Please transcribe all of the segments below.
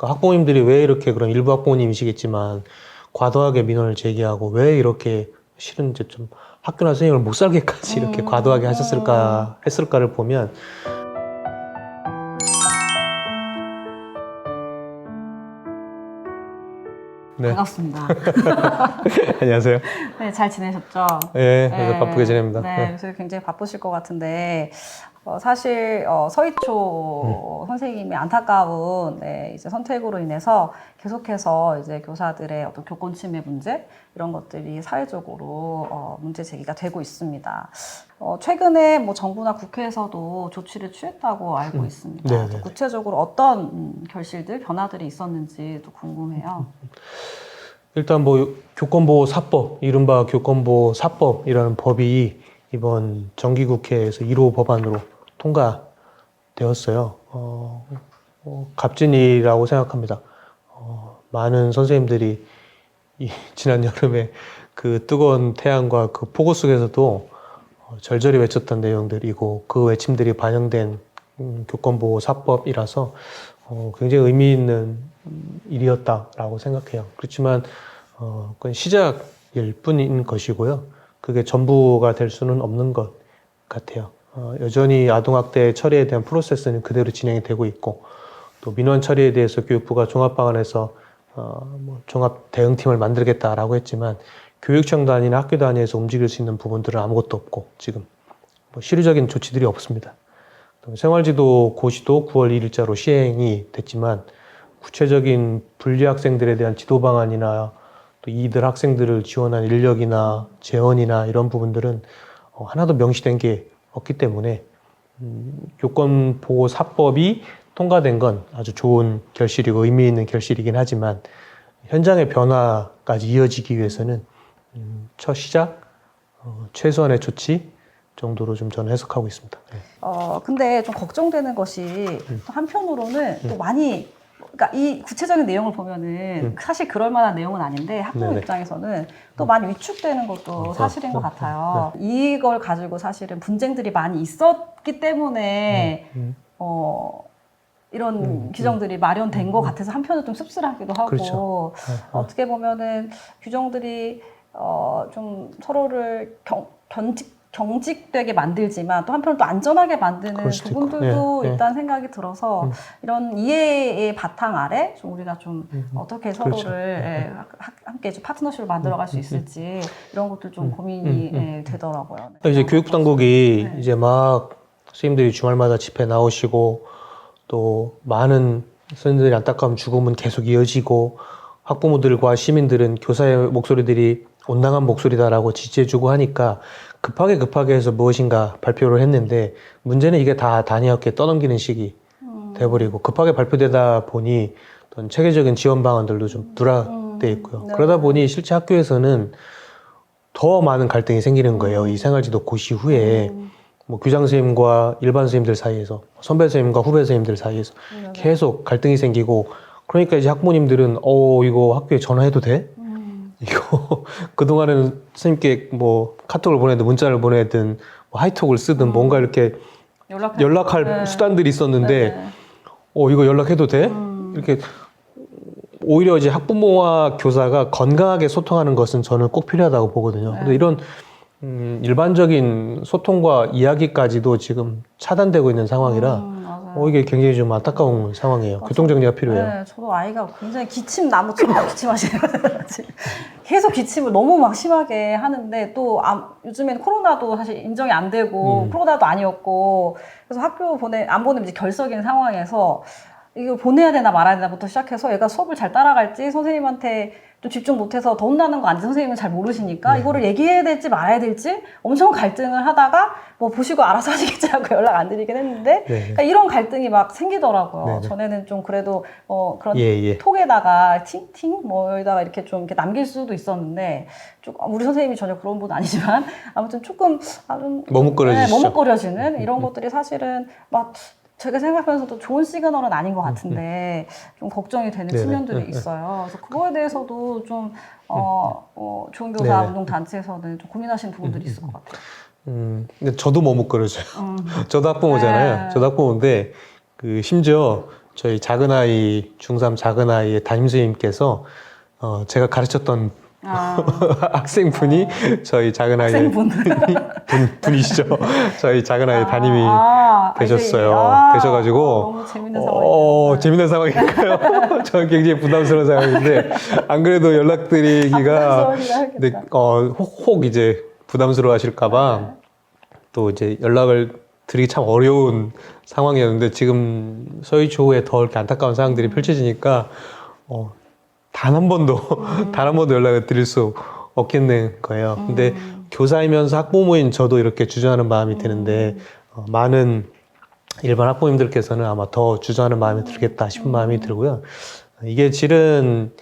그 학부모님들이 왜 이렇게 그런 일부 학부모님이시겠지만 과도하게 민원을 제기하고 왜 이렇게 실은 이제 좀 학교나 선생님을 못 살게까지 이렇게 과도하게 했을까를 보면 네. 반갑습니다. 안녕하세요. 네, 잘 지내셨죠? 네, 요새 바쁘게 지냅니다. 네, 요새 굉장히 바쁘실 것 같은데 사실 서희초 선생님의 안타까운 이제 선택으로 인해서 계속해서 이제 교사들의 어떤 교권 침해 문제 이런 것들이 사회적으로 문제 제기가 되고 있습니다. 최근에 뭐 정부나 국회에서도 조치를 취했다고 알고 있습니다. 네네. 구체적으로 어떤 결실들, 변화들이 있었는지도 궁금해요. 일단 뭐 교권보호사법, 이른바 교권보호사법이라는 법이 이번 정기국회에서 1호 법안으로 통과되었어요. 값진 일이라고 생각합니다. 많은 선생님들이 지난 여름에 그 뜨거운 태양과 그 폭우 속에서도 절절히 외쳤던 내용들이고 그 외침들이 반영된 교권보호사법이라서 굉장히 의미 있는 일이었다라고 생각해요. 그렇지만 그건 시작일 뿐인 것이고요. 그게 전부가 될 수는 없는 것 같아요. 여전히 아동학대 처리에 대한 프로세스는 그대로 진행이 되고 있고 또 민원 처리에 대해서 교육부가 종합방안에서 뭐 종합 대응팀을 만들겠다라고 했지만 교육청 단위나 학교 단위에서 움직일 수 있는 부분들은 아무것도 없고 지금 뭐 실효적인 조치들이 없습니다. 생활지도 고시도 9월 1일자로 시행이 됐지만 구체적인 분리 학생들에 대한 지도 방안이나 또 이들 학생들을 지원한 인력이나 재원이나 이런 부분들은 하나도 명시된 게 없기 때문에 교권보호사법이 통과된 건 아주 좋은 결실이고 의미 있는 결실이긴 하지만 현장의 변화까지 이어지기 위해서는 첫 시작, 최소한의 조치 정도로 좀 저는 해석하고 있습니다. 네. 근데 좀 걱정되는 것이 또 한편으로는 또 많이 그러니까 이 구체적인 내용을 보면은 사실 그럴 만한 내용은 아닌데 학부모 네네. 입장에서는 또 많이 위축되는 것도 사실인 것 같아요. 이걸 가지고 사실은 분쟁들이 많이 있었기 때문에 이런 규정들이 마련된 것 같아서 한편으로 좀 씁쓸하기도 하고 그렇죠. 어떻게 보면은 규정들이 좀 서로를 경직되게 만들지만 또 한편으로 또 안전하게 만드는 부분들도 있다는 생각이 들어서 이런 이해의 바탕 아래 좀 우리가 좀 어떻게 서로를 함께 좀 파트너십을 만들어갈 수 있을지 이런 것들 좀 고민이 되더라고요. 이제 교육부 당국이 이제 막 선생님들이 주말마다 집회 나오시고 또 많은 선생님들의 안타까운 죽음은 계속 이어지고 학부모들과 시민들은 교사의 목소리들이 온당한 목소리다라고 지지해주고 하니까 급하게 해서 무엇인가 발표를 했는데 문제는 이게 다 단위학교에 떠넘기는 식이 돼버리고 급하게 발표되다 보니 어떤 체계적인 지원 방안들도 좀 누락돼 있고요. 그러다 보니 실제 학교에서는 더 많은 갈등이 생기는 거예요. 이 생활지도 고시 후에 뭐 교장 선생님과 일반 선생님들 사이에서 선배 선생님과 후배 선생님들 사이에서 계속 갈등이 생기고 그러니까 이제 학부모님들은 이거 학교에 전화해도 돼? 이거 그동안에는 선생님께 뭐 카톡을 보내든 문자를 보내든 뭐 하이톡을 쓰든 뭔가 이렇게 연락할 수단들이 있었는데 이거 연락해도 돼? 이렇게 오히려 이제 학부모와 교사가 건강하게 소통하는 것은 저는 꼭 필요하다고 보거든요. 근데 이런 일반적인 소통과 이야기까지도 지금 차단되고 있는 상황이라 이게 굉장히 좀 안타까운 상황이에요. 교통정리가 필요해요. 네, 저도 아이가 굉장히 기침나무처럼 기침하시는 계속 기침을 너무 막 심하게 하는데 또 요즘에는 코로나도 사실 인정이 안 되고 코로나도 아니었고 그래서 학교 안 보내면 이제 결석인 상황에서 이거 보내야 되나 말아야 되나부터 시작해서 얘가 수업을 잘 따라갈지 선생님한테 좀 집중 못해서 더 혼나는 거 아닌지 선생님은 잘 모르시니까 이거를 얘기해야 될지 말아야 될지 엄청 갈등을 하다가 뭐 보시고 알아서 하시겠지 하고 연락 안 드리긴 했는데 그러니까 이런 갈등이 막 생기더라고요. 전에는 좀 그래도 그런 톡에다가 뭐 여기다가 이렇게 좀 이렇게 남길 수도 있었는데 우리 선생님이 전혀 그런 분 아니지만 아무튼 조금 머뭇거려지는 이런 것들이 사실은 막 제가 생각하면서도 좋은 시그널은 아닌 것 같은데 좀 걱정이 되는 측면들이 있어요. 그래서 그거에 대해서도 좀 좋은 교사 운동단체에서는 좀 고민하시는 부분들이 있을 것 같아요. 근데 저도 머뭇거려져요. 저도 학부모잖아요. 저도 학부모인데 심지어 저희 작은 아이, 중3 작은 아이의 담임선생님께서 제가 가르쳤던 아, 학생분이 저희 작은 아이의 학생분. 분이시죠. 저희 작은 아이 담임이 되셨어요. 이제, 되셔가지고 너무 재밌는 상황이네요. 재밌는 상황일까요? 저는 굉장히 부담스러운 상황인데 안 그래도 연락드리기가 네, 혹 이제 부담스러워하실까봐 또 이제 연락을 드리기 참 어려운 상황이었는데 지금 서희초에 더 이렇게 안타까운 상황들이 펼쳐지니까 단 한 번도 단 한 번도 연락을 드릴 수 없겠는 거예요. 근데 교사이면서 학부모인 저도 이렇게 주저하는 마음이 드는데 많은 일반 학부모님들께서는 아마 더 주저하는 마음이 들겠다 싶은 마음이 들고요. 이게 실은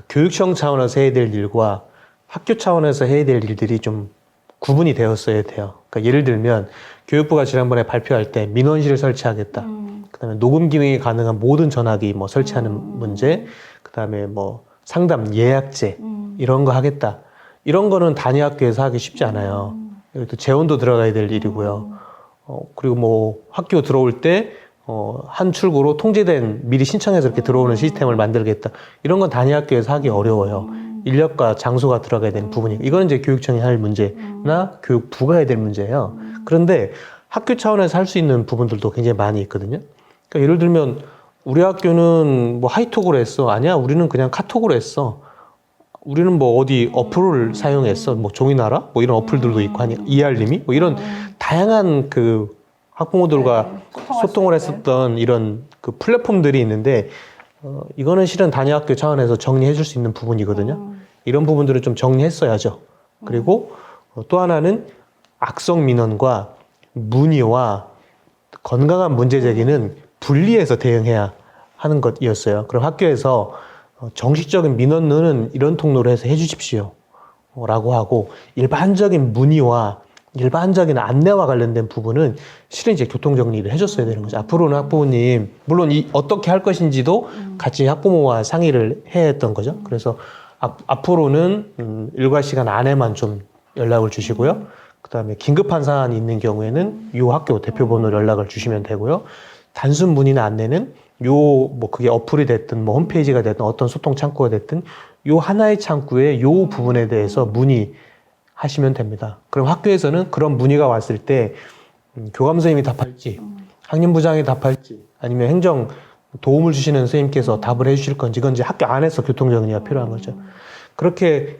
교육청 차원에서 해야 될 일과 학교 차원에서 해야 될 일들이 좀 구분이 되었어야 돼요. 그러니까 예를 들면 교육부가 지난번에 발표할 때 민원실을 설치하겠다. 그다음에 녹음 기능이 가능한 모든 전화기 뭐 설치하는 문제, 그다음에 뭐 상담 예약제 이런 거 하겠다. 이런 거는 단위 학교에서 하기 쉽지 않아요. 여기 또 재원도 들어가야 될 일이고요. 그리고 뭐 학교 들어올 때 한 출구로 통제된 미리 신청해서 이렇게 들어오는 시스템을 만들겠다. 이런 건 단위 학교에서 하기 어려워요. 인력과 장소가 들어가야 되는 부분이. 이거는 이제 교육청이 할 문제나 교육부가 해야 될 문제예요. 그런데 학교 차원에서 할 수 있는 부분들도 굉장히 많이 있거든요. 그러니까 예를 들면 우리 학교는 뭐 하이톡으로 했어. 아니야, 우리는 그냥 카톡으로 했어. 우리는 뭐 어디 어플을 사용했어. 뭐 종이나라? 뭐 이런 어플들도 있고 하니 이알림이 뭐 이런 다양한 그 학부모들과 소통을 했었던 이런 그 플랫폼들이 있는데 이거는 실은 단위학교 차원에서 정리해 줄 수 있는 부분이거든요. 이런 부분들을 좀 정리했어야죠. 그리고 또 하나는 악성 민원과 문의와 건강한 문제 제기는 분리해서 대응해야 하는 것이었어요. 그럼 학교에서 정식적인 민원은 이런 통로로 해서 해주십시오 라고 하고 일반적인 문의와 일반적인 안내와 관련된 부분은 실은 이제 교통정리를 해줬어야 되는 거죠. 앞으로는 학부모님, 물론 어떻게 할 것인지도 같이 학부모와 상의를 해야 했던 거죠. 그래서 앞으로는 일과 시간 안에만 좀 연락을 주시고요. 그 다음에 긴급한 사안이 있는 경우에는 이 학교 대표번호로 연락을 주시면 되고요. 단순 문의나 안내는 뭐 그게 어플이 됐든 뭐 홈페이지가 됐든 어떤 소통 창구가 됐든 요 하나의 창구에 요 부분에 대해서 문의하시면 됩니다. 그럼 학교에서는 그런 문의가 왔을 때 교감 선생님이 답할지 학년부장이 답할지 아니면 행정 도움을 주시는 선생님께서 답을 해주실 건지 이건 이제 학교 안에서 교통정리가 필요한 거죠. 그렇게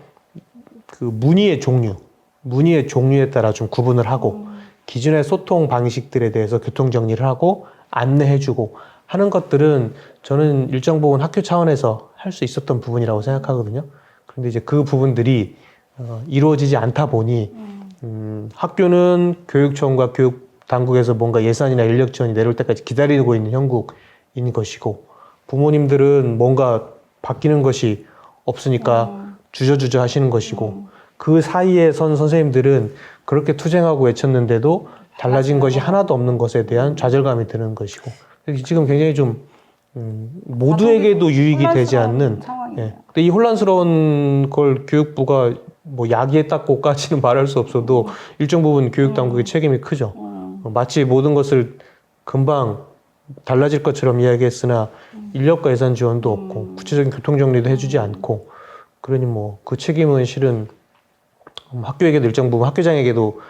그 문의의 종류에 따라 좀 구분을 하고 기존의 소통 방식들에 대해서 교통정리를 하고 안내해주고 하는 것들은 저는 일정 부분 학교 차원에서 할 수 있었던 부분이라고 생각하거든요. 그런데 이제 그 부분들이 이루어지지 않다 보니 학교는 교육청과 교육당국에서 뭔가 예산이나 인력 지원이 내려올 때까지 기다리고 있는 형국인 것이고 부모님들은 뭔가 바뀌는 것이 없으니까 주저주저 하시는 것이고 그 사이에 선 선생님들은 그렇게 투쟁하고 외쳤는데도 달라진 것이 하나도 없는 것에 대한 좌절감이 드는 것이고 지금 굉장히 좀 모두에게도 유익이 되지 않는 예. 근데 이 혼란스러운 걸 교육부가 뭐 야기에 닦고까지는 말할 수 없어도 일정 부분 교육당국의 책임이 크죠. 마치 모든 것을 금방 달라질 것처럼 이야기했으나 인력과 예산 지원도 없고 구체적인 교통정리도 해주지 않고 그러니 뭐 그 책임은 실은 학교에게도 일정 부분 학교장에게도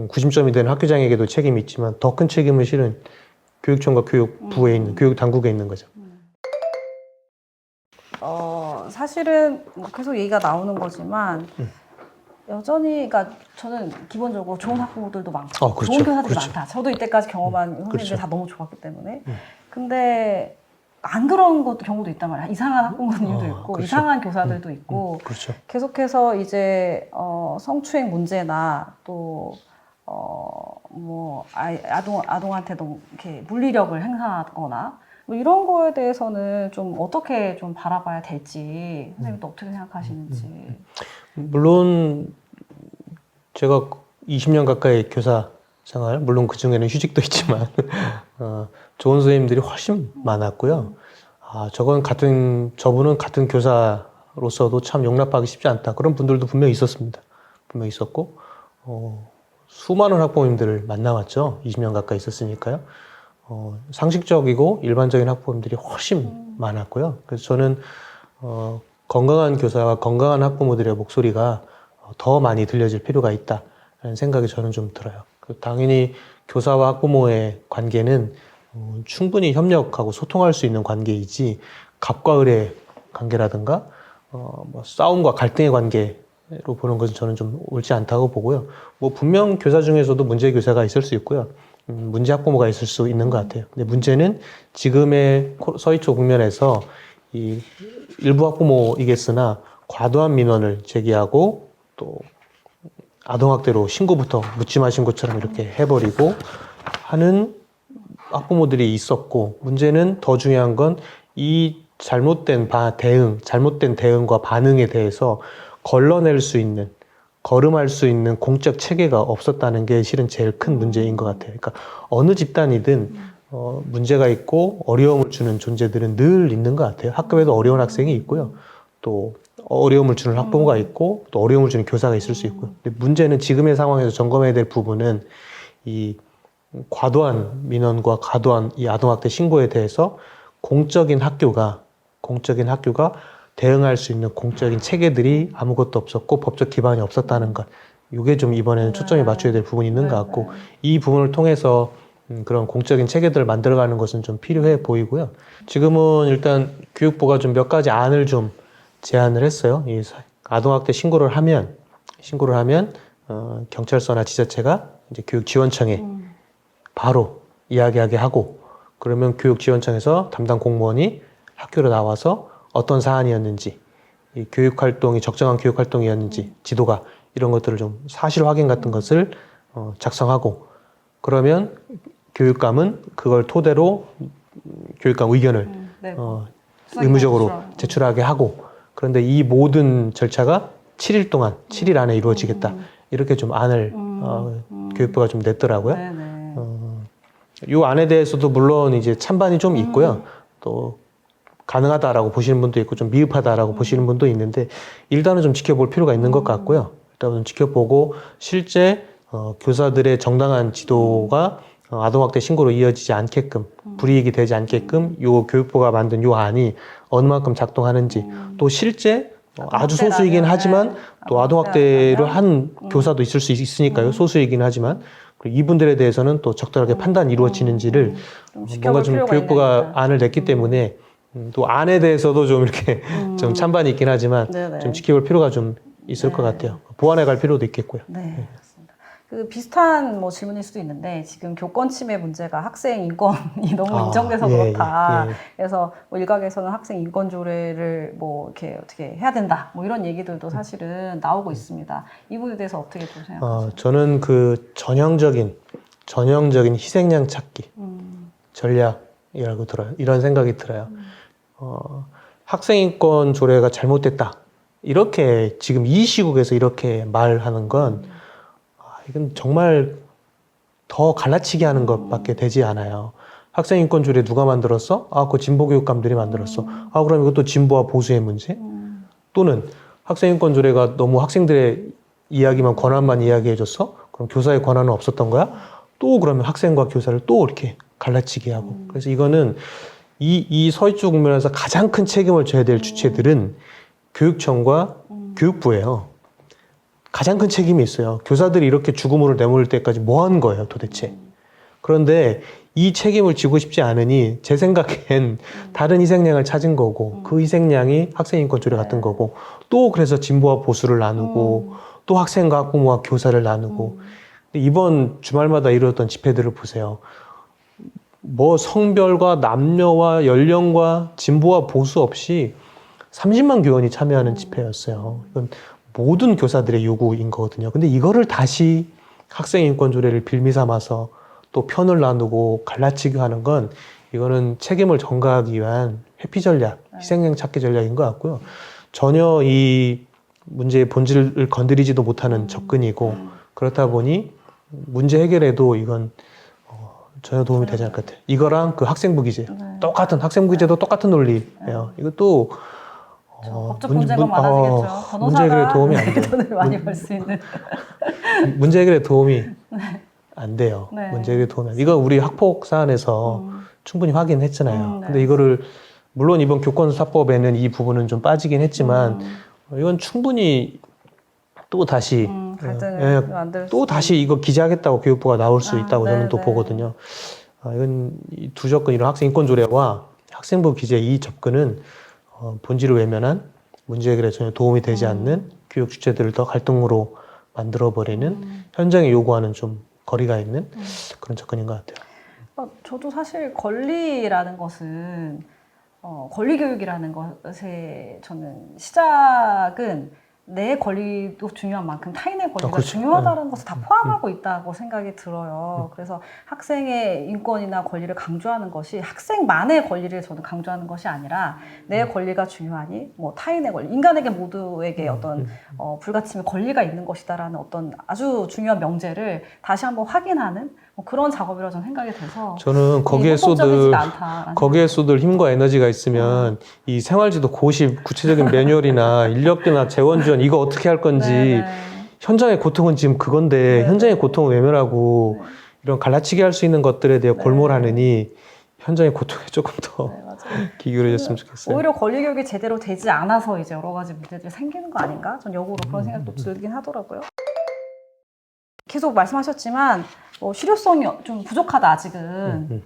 구심점이 되는 학교장에게도 책임이 있지만 더 큰 책임은 실은 교육청과 교육부에 있는 교육당국에 있는 거죠. 사실은 뭐 계속 얘기가 나오는 거지만 여전히 그러니까 저는 기본적으로 좋은 학부모들도 많고 그렇죠. 좋은 교사들이 그렇죠. 많다. 저도 이때까지 경험한 선생님들 그렇죠. 다 너무 좋았기 때문에 근데 안 그런 것도 경우도 있단 말이야. 이상한 학부모님도 있고 그렇죠. 이상한 교사들도 있고 그렇죠. 계속해서 이제 성추행 문제나 또 뭐 아동한테 너무 이렇게 물리력을 행사하거나 뭐 이런 거에 대해서는 좀 어떻게 좀 바라봐야 될지 선생님도 어떻게 생각하시는지. 물론 제가 20년 가까이 교사 생활, 물론 그 중에는 휴직도 있지만 좋은 선생님들이 훨씬 많았고요. 저분은 같은 교사로서도 참 용납하기 쉽지 않다. 그런 분들도 분명히 있었습니다. 분명히 있었고 수많은 학부모님들을 만나왔죠. 20년 가까이 있었으니까요. 상식적이고 일반적인 학부모들이 훨씬 많았고요. 그래서 저는 건강한 교사와 건강한 학부모들의 목소리가 더 많이 들려질 필요가 있다라는 생각이 저는 좀 들어요. 당연히 교사와 학부모의 관계는 충분히 협력하고 소통할 수 있는 관계이지 갑과 을의 관계라든가 뭐 싸움과 갈등의 관계로 보는 것은 저는 좀 옳지 않다고 보고요. 뭐 분명 교사 중에서도 문제 교사가 있을 수 있고요. 문제 학부모가 있을 수 있는 것 같아요. 근데 문제는 지금의 서희초 국면에서 이 일부 학부모이겠으나 과도한 민원을 제기하고 또 아동학대로 신고부터 묻지마 신고처럼 이렇게 해버리고 하는 학부모들이 있었고, 문제는 더 중요한 건 이 잘못된 대응과 반응에 대해서 걸러낼 수 있는, 걸음할 수 있는 공적 체계가 없었다는 게 실은 제일 큰 문제인 것 같아요. 그러니까 어느 집단이든 문제가 있고 어려움을 주는 존재들은 늘 있는 것 같아요. 학급에도 어려운 학생이 있고요. 또 어려움을 주는 학부모가 있고 또 어려움을 주는 교사가 있을 수 있고요. 근데 문제는 지금의 상황에서 점검해야 될 부분은 이 과도한 민원과 과도한 이 아동학대 신고에 대해서 공적인 학교가 대응할 수 있는 공적인 체계들이 아무것도 없었고 법적 기반이 없었다는 것. 이게 좀 이번에는 초점이 맞춰야 될 부분이 있는 것 같고, 이 부분을 통해서 그런 공적인 체계들을 만들어가는 것은 좀 필요해 보이고요. 지금은 일단 교육부가 좀 몇 가지 안을 좀 제안을 했어요. 이 아동학대 신고를 하면 경찰서나 지자체가 이제 교육지원청에 바로 이야기하게 하고, 그러면 교육지원청에서 담당 공무원이 학교로 나와서 어떤 사안이었는지, 이 교육활동이 적정한 교육활동이었는지, 지도가 이런 것들을 좀 사실 확인 같은 것을 작성하고, 그러면 교육감은 그걸 토대로 교육감 의견을 의무적으로 제출하게 하고, 그런데 이 모든 절차가 7일 안에 이루어지겠다. 이렇게 좀 안을 교육부가 좀 냈더라고요. 이 안에 대해서도 물론 이제 찬반이 좀 있고요. 또 가능하다라고 보시는 분도 있고 좀 미흡하다라고 보시는 분도 있는데, 일단은 좀 지켜볼 필요가 있는 것 같고요. 일단은 지켜보고 실제 교사들의 정당한 지도가 아동학대 신고로 이어지지 않게끔, 불이익이 되지 않게끔 요 교육부가 만든 요 안이 어느 만큼 작동하는지, 또 실제 아주 소수이긴 하지만 또 아동학대를 한 교사도 있을 수 있으니까요. 소수이긴 하지만 이분들에 대해서는 또 적절하게 판단이 이루어지는지를 뭔가 좀 교육부가 안을 냈기 때문에 또 안에 대해서도 좀 이렇게 좀 찬반이 있긴 하지만 좀 지켜볼 필요가 좀 있을 것 같아요. 보완해 갈 필요도 있겠고요. 네, 그렇습니다. 그 비슷한 뭐 질문일 수도 있는데, 지금 교권 침해 문제가 학생 인권이 너무 인정돼서 그렇다. 그래서 뭐 일각에서는 학생 인권 조례를 뭐 이렇게 어떻게 해야 된다. 뭐 이런 얘기들도 사실은 나오고 있습니다. 이 부분에 대해서 어떻게 좀 생각하세요? 저는 그 전형적인 희생양 찾기 전략이라고 들어요. 이런 생각이 들어요. 학생 인권 조례가 잘못됐다. 이렇게 지금 이 시국에서 이렇게 말하는 건 이건 정말 더 갈라치기 하는 것밖에 되지 않아요. 학생 인권 조례 누가 만들었어? 그거 진보 교육감들이 만들었어. 그럼 이것도 진보와 보수의 문제? 또는 학생 인권 조례가 너무 학생들의 이야기만, 권한만 이야기해줬어? 그럼 교사의 권한은 없었던 거야? 또 그러면 학생과 교사를 또 이렇게 갈라치기 하고. 그래서 이거는 이 서희초 국면에서 가장 큰 책임을 져야 될 주체들은 교육청과 교육부예요. 가장 큰 책임이 있어요. 교사들이 이렇게 죽음으로 내몰 때까지 뭐 한 거예요, 도대체? 그런데 이 책임을 지고 싶지 않으니 제 생각엔 다른 희생양을 찾은 거고, 그 희생양이 학생인권 조례 같은 거고, 또 그래서 진보와 보수를 나누고, 또 학생과 학부모와 교사를 나누고. 이번 주말마다 이루어졌던 집회들을 보세요. 뭐 성별과 남녀와 연령과 진보와 보수 없이 30만 교원이 참여하는 집회였어요. 이건 모든 교사들의 요구인 거거든요. 근데 이거를 다시 학생인권 조례를 빌미 삼아서 또 편을 나누고 갈라치기 하는 건, 이거는 책임을 전가하기 위한 회피 전략, 희생양 찾기 전략인 것 같고요. 전혀 이 문제의 본질을 건드리지도 못하는 접근이고, 그렇다 보니 문제 해결에도 이건 전혀 도움이 되지 않을 것 같아요. 이거랑 그 학생부 기재, 똑같은 학생부 기재도 똑같은 논리예요. 이것도 법적 문제가 많아지겠죠. 문제 해결에 도움이 안 돼요. 돈을 많이 벌 수 있는. 문제 해결에 도움이 안 돼요. 네. 문제 해결에 도움이 안 돼요. 이건 우리 학폭 사안에서 충분히 확인했잖아요. 네. 근데 이거를 물론 이번 교권사법에는 이 부분은 좀 빠지긴 했지만 이건 충분히 또 다시 갈등을 만들 또 수 다시 이거 기재하겠다고 교육부가 나올 수 있다고 저는 또 네. 보거든요. 이건 이 두 접근, 이런 학생 인권 조례와 학생부 기재 이 접근은 본질을 외면한 문제 해결에 전혀 도움이 되지 않는 교육 주체들을 더 갈등으로 만들어버리는 현장에 요구하는 좀 거리가 있는 그런 접근인 것 같아요. 저도 사실 권리라는 것은 권리 교육이라는 것에 저는 시작은 내 권리도 중요한 만큼 타인의 권리가 그렇죠. 중요하다는 것을 다 포함하고 있다고 생각이 들어요. 그래서 학생의 인권이나 권리를 강조하는 것이 학생만의 권리를 저는 강조하는 것이 아니라 내 권리가 중요하니 뭐 타인의 권리, 인간에게 모두에게 어떤 불가침의 권리가 있는 것이다라는 어떤 아주 중요한 명제를 다시 한번 확인하는 뭐 그런 작업이라고 저는 생각이 돼서 저는 거기에 쏟을 힘과 에너지가 있으면 이 생활지도 고시 구체적인 매뉴얼이나 인력비나 재원 지원 이거 어떻게 할 건지 네네. 현장의 고통은 지금 그건데 네네. 현장의 고통을 외면하고 네. 이런 갈라치기 할 수 있는 것들에 대해 네. 골몰하느니 현장의 고통에 조금 더 네, 맞아요. 기울여졌으면 좋겠어요. 오히려 권리 교육이 제대로 되지 않아서 이제 여러 가지 문제들이 생기는 거 아닌가? 전 역으로 그런 생각도 들긴 하더라고요. 계속 말씀하셨지만 실효성이 좀 부족하다 아직은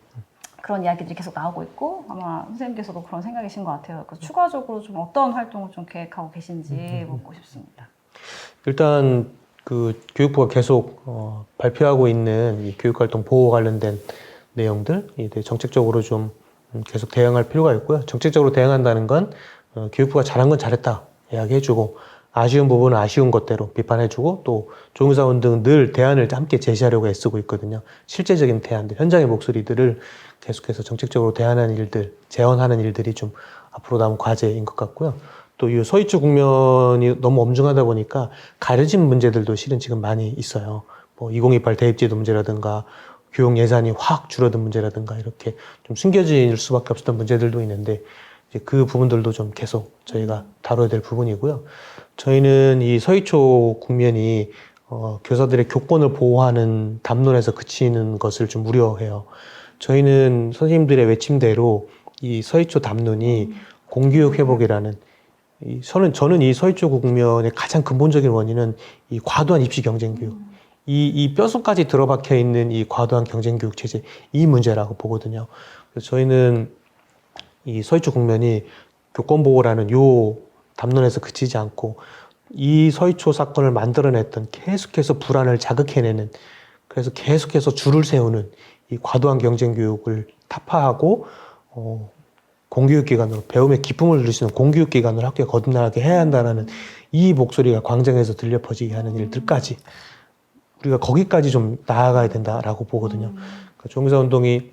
그런 이야기들이 계속 나오고 있고 아마 선생님께서도 그런 생각이신 것 같아요. 그래서 추가적으로 좀 어떤 활동을 좀 계획하고 계신지 묻고 싶습니다. 일단 그 교육부가 계속 발표하고 있는 이 교육활동 보호 관련된 내용들에 대해 정책적으로 좀 계속 대응할 필요가 있고요. 정책적으로 대응한다는 건 교육부가 잘한 건 잘했다 이야기해주고 아쉬운 부분은 아쉬운 것대로 비판해주고 또 조응사원 등 늘 대안을 함께 제시하려고 애쓰고 있거든요. 실제적인 대안들, 현장의 목소리들을 계속해서 정책적으로 대안하는 일들, 재현하는 일들이 좀 앞으로 남은 과제인 것 같고요. 또 이 서희초 국면이 너무 엄중하다 보니까 가려진 문제들도 실은 지금 많이 있어요. 뭐 2028 대입제도 문제라든가 교육 예산이 확 줄어든 문제라든가 이렇게 좀 숨겨질 수밖에 없었던 문제들도 있는데 이제 그 부분들도 좀 계속 저희가 다뤄야 될 부분이고요. 저희는 이 서희초 국면이 교사들의 교권을 보호하는 담론에서 그치는 것을 좀 우려해요. 저희는 선생님들의 외침대로 이 서희초 담론이 공교육 회복이라는 저는 이 서희초 국면의 가장 근본적인 원인은 이 과도한 입시 경쟁 교육. 이 뼛속까지 들어박혀 있는 이 과도한 경쟁 교육 체제, 이 문제라고 보거든요. 그래서 저희는 이 서희초 국면이 교권 보호라는 요 담론에서 그치지 않고 이 서희초 사건을 만들어냈던 계속해서 불안을 자극해내는 그래서 계속해서 줄을 세우는 이 과도한 경쟁 교육을 타파하고 공교육기관으로 배움의 기쁨을 누릴 수 있는 공교육기관으로 학교에 거듭나게 해야 한다는 이 목소리가 광장에서 들려 퍼지게 하는 일들까지 우리가 거기까지 좀 나아가야 된다라고 보거든요. 그러니까 조응사운동이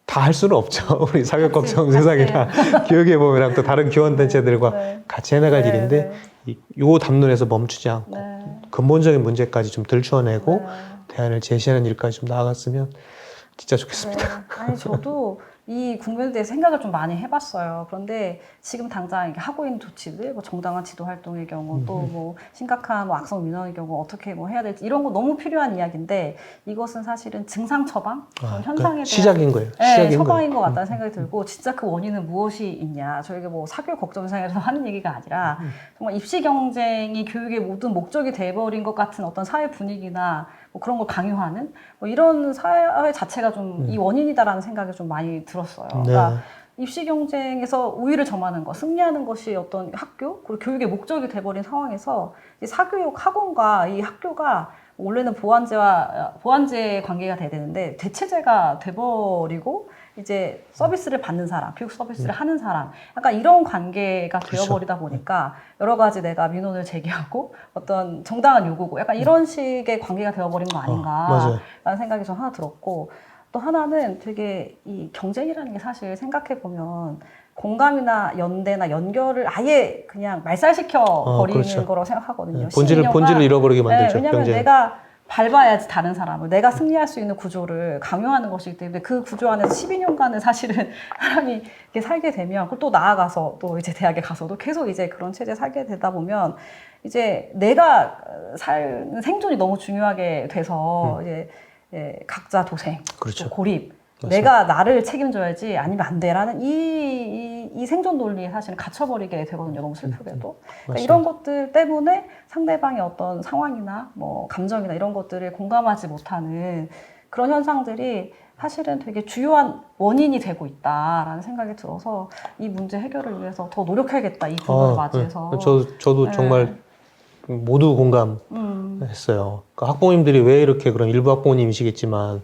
다 할 수는 없죠. 우리 사교걱정 세상이나 교육의몸이랑 또 다른 교원단체들과 네. 같이 해나갈 네, 일인데 네. 요 담론에서 멈추지 않고 네. 근본적인 문제까지 좀 들추어내고 네. 대안을 제시하는 일까지 좀 나아갔으면 진짜 좋겠습니다. 네. 아니 저도 이 국면에 대해 생각을 좀 많이 해봤어요. 그런데 지금 당장 이게 하고 있는 조치들, 뭐 정당한 지도 활동의 경우, 또 뭐 심각한 뭐 악성 민원의 경우 어떻게 뭐 해야 될지 이런 거 너무 필요한 이야기인데 이것은 사실은 증상 처방, 그런 현상에 대한 시작인 거예요. 네, 시작인 처방인 거예요. 것 같다는 생각이 들고 진짜 그 원인은 무엇이 있냐. 저희가 뭐 사교 걱정상에서 하는 얘기가 아니라 정말 입시 경쟁이 교육의 모든 목적이 돼버린 것 같은 어떤 사회 분위기나 뭐 그런 걸 강요하는 뭐 이런 사회 자체가 좀 이 원인이다라는 생각이 좀 많이 들었어요. 네. 그러니까 입시 경쟁에서 우위를 점하는 것, 승리하는 것이 어떤 학교 그리고 교육의 목적이 돼버린 상황에서 이 사교육 학원과 이 학교가 원래는 보완제의 관계가 돼야 되는데 대체제가 돼버리고 이제 서비스를 받는 사람, 교육 서비스를 하는 사람, 약간 이런 관계가 그렇죠. 되어버리다 보니까 여러 가지 내가 민원을 제기하고 어떤 정당한 요구고 약간 이런 식의 관계가 되어버린 거 아닌가라는 생각이 좀 하나 들었고 또 하나는 되게 이 경쟁이라는 게 사실 생각해보면 공감이나 연대나 연결을 아예 그냥 말살시켜 버리는 그렇죠. 거라고 생각하거든요. 본질을 잃어버리게 만들죠. 왜냐하면 경쟁. 내가 밟아야지 다른 사람을 내가 승리할 수 있는 구조를 강요하는 것이기 때문에 그 구조 안에서 12년간은 사실은 사람이 이렇게 살게 되면 그리고 또 나아가서 또 이제 대학에 가서도 계속 이제 그런 체제에 살게 되다 보면 이제 내가 사는 생존이 너무 중요하게 돼서 이제 각자 도생, 그렇죠. 또 고립, 맞습니다. 내가 나를 책임져야지 아니면 안 돼라는 이 생존 논리에 사실은 갇혀버리게 되거든요. 너무 슬프게도. 그러니까 이런 것들 때문에 상대방의 어떤 상황이나 뭐 감정이나 이런 것들을 공감하지 못하는 그런 현상들이 사실은 되게 주요한 원인이 되고 있다라는 생각이 들어서 이 문제 해결을 위해서 더 노력해야겠다. 이 국면을 맞이해서. 네. 저도 네. 정말 모두 공감했어요. 그러니까 학부모님들이 왜 이렇게 그런 일부 학부모님이시겠지만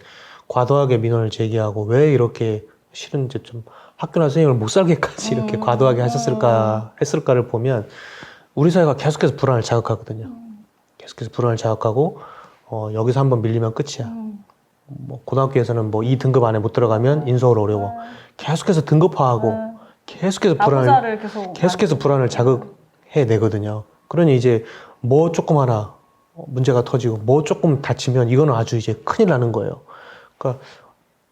과도하게 민원을 제기하고 왜 이렇게 실은 이제 좀 학교나 선생님을 못 살게까지 이렇게 과도하게 했을까를 보면 우리 사회가 계속해서 불안을 자극하거든요. 계속해서 불안을 자극하고 여기서 한번 밀리면 끝이야. 뭐 고등학교에서는 뭐 이 등급 안에 못 들어가면 인서울 어려워. 계속해서 등급화하고 계속해서 불안을 자극해 내거든요. 그러니 이제 뭐 조금 하나 문제가 터지고 뭐 조금 다치면 이거는 아주 이제 큰일 나는 거예요. 그러니까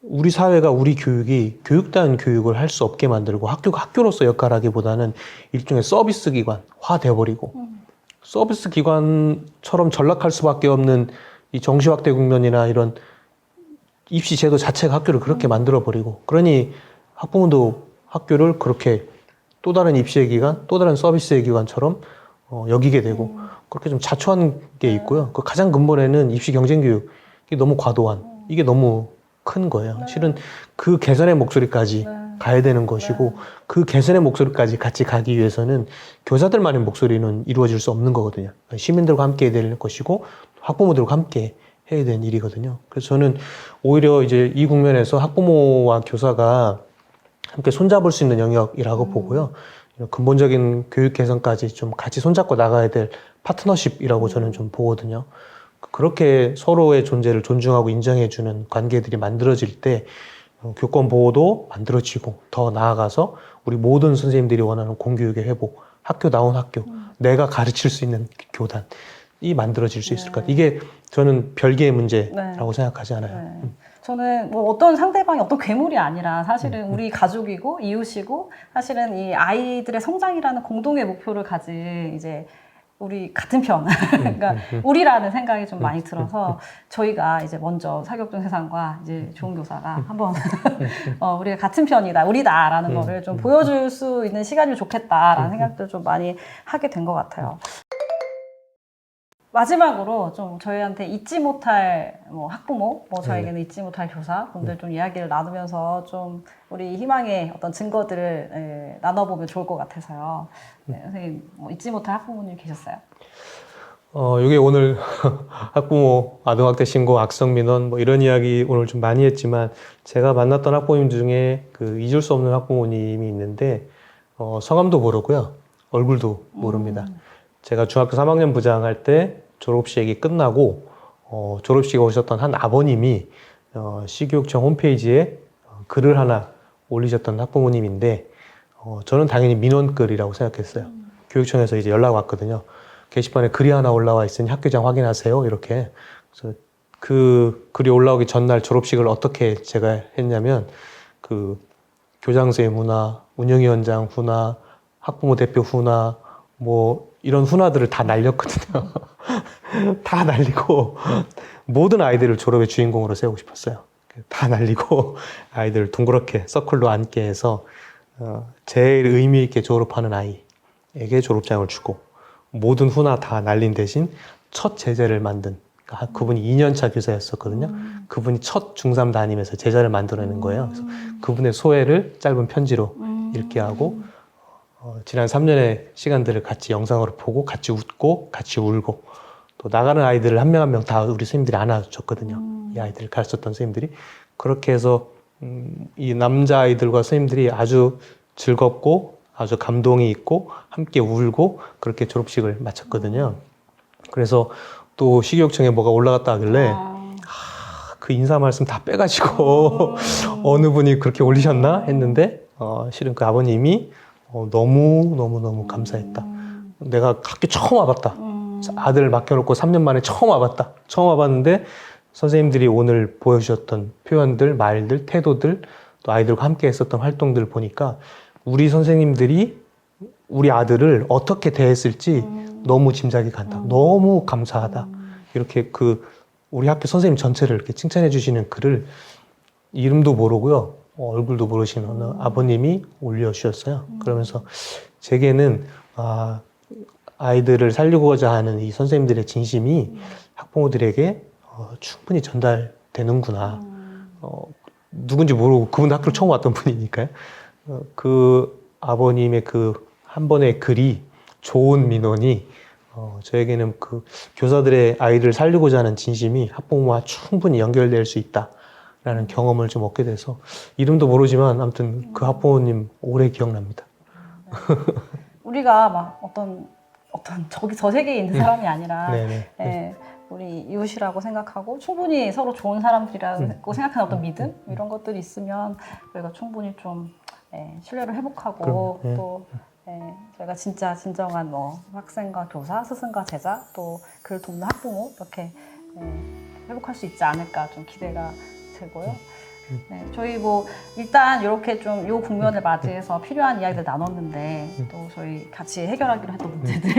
우리 사회가 우리 교육이 교육단 교육을 할 수 없게 만들고 학교가 학교로서 역할하기보다는 일종의 서비스 기관화 돼버리고 서비스 기관처럼 전락할 수밖에 없는 이 정시확대 국면이나 이런 입시 제도 자체가 학교를 그렇게 만들어버리고 그러니 학부모도 학교를 그렇게 또 다른 입시의 기관, 또 다른 서비스의 기관처럼 여기게 되고 그렇게 좀 자초한 게 있고요. 그 가장 근본에는 입시 경쟁 교육이 너무 과도한 이게 너무 큰 거예요. 실은 그 개선의 목소리까지 가야 되는 것이고 그 개선의 목소리까지 같이 가기 위해서는 교사들만의 목소리는 이루어질 수 없는 거거든요. 시민들과 함께 해야 될 것이고 학부모들과 함께 해야 되는 일이거든요. 그래서 저는 오히려 이제 이 국면에서 학부모와 교사가 함께 손잡을 수 있는 영역이라고 보고요. 이런 근본적인 교육 개선까지 좀 같이 손잡고 나가야 될 파트너십이라고 저는 좀 보거든요. 그렇게 서로의 존재를 존중하고 인정해주는 관계들이 만들어질 때 교권 보호도 만들어지고 더 나아가서 우리 모든 선생님들이 원하는 공교육의 회복, 학교 나온 학교, 내가 가르칠 수 있는 교단이 만들어질 수 있을 것 같아요. 이게 저는 별개의 문제라고 생각하지 않아요. 저는 뭐 어떤 상대방이 어떤 괴물이 아니라 사실은 우리 가족이고 이웃이고 사실은 이 아이들의 성장이라는 공동의 목표를 가진 이제 우리 같은 편, 그러니까 우리라는 생각이 좀 많이 들어서 저희가 이제 먼저 사교육전 세상과 이제 좋은 교사가 한번 우리가 같은 편이다, 우리다라는 거를 좀 보여줄 수 있는 시간이 좋겠다라는 생각도 좀 많이 하게 된 것 같아요. 마지막으로 좀 저희한테 잊지 못할 뭐 학부모, 뭐 저에게는 잊지 못할 교사분들 좀 이야기를 나누면서 좀 우리 희망의 어떤 증거들을 나눠보면 좋을 것 같아서요. 네, 선생님 뭐 잊지 못할 학부모님 계셨어요? 이게 오늘 학부모 아동학대 신고, 악성 민원 뭐 이런 이야기 오늘 좀 많이 했지만 제가 만났던 학부모님 중에 그 잊을 수 없는 학부모님이 있는데 성함도 모르고요, 얼굴도 모릅니다. 제가 중학교 3학년 부장할 때 졸업식이 끝나고 졸업식에 오셨던 한 아버님이 시교육청 홈페이지에 글을 하나 올리셨던 학부모님인데 저는 당연히 민원글이라고 생각했어요. 교육청에서 이제 연락 왔거든요. 게시판에 글이 하나 올라와 있으니 학교장 확인하세요, 이렇게. 그래서 그 글이 올라오기 전날 졸업식을 어떻게 제가 했냐면 그 교장선생님 후나, 운영위원장 후나, 학부모 대표 후나 뭐 이런 훈화들을 다 날렸거든요. 다 날리고 모든 아이들을 졸업의 주인공으로 세우고 싶었어요. 다 날리고 아이들을 둥그렇게 서클로 앉게 해서 제일 의미 있게 졸업하는 아이에게 졸업장을 주고 모든 훈화 다 날린 대신 첫 제자를 만든, 그러니까 그분이 2년차 교사였었거든요. 그분이 첫 중3 담임에서 제자를 만들어내는 거예요. 그래서 그분의 소회를 짧은 편지로 읽게 하고 지난 3년의 시간들을 같이 영상으로 보고 같이 웃고 같이 울고 또 나가는 아이들을 한 명 한 명 다 우리 선생님들이 안아줬거든요. 이 아이들을 가르쳤던 선생님들이. 그렇게 해서 이 남자아이들과 선생님들이 아주 즐겁고 아주 감동이 있고 함께 울고 그렇게 졸업식을 마쳤거든요. 그래서 또 시교육청에 뭐가 올라갔다 하길래 그 인사 말씀 다 빼가지고 어느 분이 그렇게 올리셨나 했는데 실은 그 아버님이 너무 감사했다. 내가 학교 처음 와봤다. 아들 맡겨놓고 3년 만에 처음 와봤다. 처음 와봤는데 선생님들이 오늘 보여주셨던 표현들, 말들, 태도들, 또 아이들과 함께 했었던 활동들을 보니까 우리 선생님들이 우리 아들을 어떻게 대했을지 너무 짐작이 간다. 너무 감사하다. 이렇게 우리 학교 선생님 전체를 이렇게 칭찬해 주시는 글을 이름도 모르고요. 얼굴도 모르시는 어느 아버님이 올려주셨어요. 그러면서 제게는 아이들을 살리고자 하는 이 선생님들의 진심이 학부모들에게 충분히 전달되는구나. 누군지 모르고 그분도 학교를 처음 왔던 분이니까요. 그 아버님의 그 한 번의 글이 좋은 민원이 저에게는 그 교사들의 아이들을 살리고자 하는 진심이 학부모와 충분히 연결될 수 있다라는 경험을 좀 얻게 돼서 이름도 모르지만 아무튼 그 학부모님 오래 기억납니다. 우리가 막 어떤 저 세계에 있는 사람이 아니라 네네. 우리 이웃이라고 생각하고 충분히 서로 좋은 사람들이라고 생각하는 어떤 믿음 이런 것들이 있으면 저희가 충분히 좀 신뢰를 회복하고 또 저희가 진짜 진정한 뭐 학생과 교사, 스승과 제자 또 그를 돕는 학부모 이렇게 회복할 수 있지 않을까 좀 기대가 되고요. 저희 뭐 일단 이렇게 좀 요 국면을 맞이해서 필요한 이야기들 나눴는데 또 저희 같이 해결하기로 했던 문제들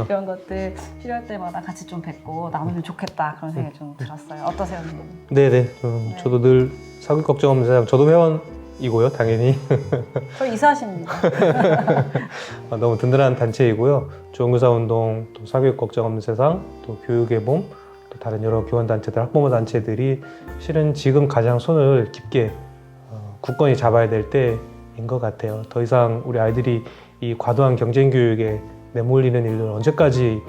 이런 것들 필요할 때마다 같이 좀 뵙고 나누면 좋겠다 그런 생각이 좀 들었어요. 어떠세요, 선생님? 네네. 저도 늘 사교육 걱정 없는 세상 저도 회원이고요, 당연히. 저 이사십니다. 너무 든든한 단체이고요. 좋은교사운동, 또 사교육 걱정 없는 세상, 또 교육의 봄, 또 다른 여러 교원단체들, 학부모 단체들이 실은 지금 가장 손을 깊게 굳건히 잡아야 될 때인 것 같아요. 더 이상 우리 아이들이 이 과도한 경쟁교육에 내몰리는 일을 언제까지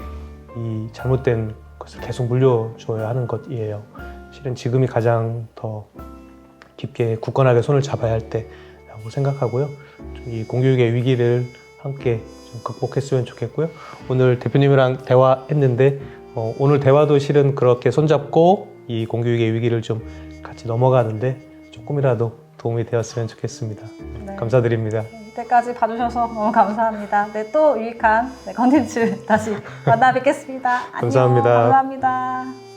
이 잘못된 것을 계속 물려줘야 하는 것이에요. 실은 지금이 가장 더 깊게 굳건하게 손을 잡아야 할 때라고 생각하고요. 이 공교육의 위기를 함께 좀 극복했으면 좋겠고요. 오늘 대표님이랑 대화했는데 오늘 대화도 실은 그렇게 손잡고 이 공교육의 위기를 좀 같이 넘어가는데 조금이라도 도움이 되었으면 좋겠습니다. 네. 감사드립니다. 이때까지 봐주셔서 너무 감사합니다. 네, 또 유익한 컨텐츠 다시 만나 뵙겠습니다. 안녕. 감사합니다. 감사합니다.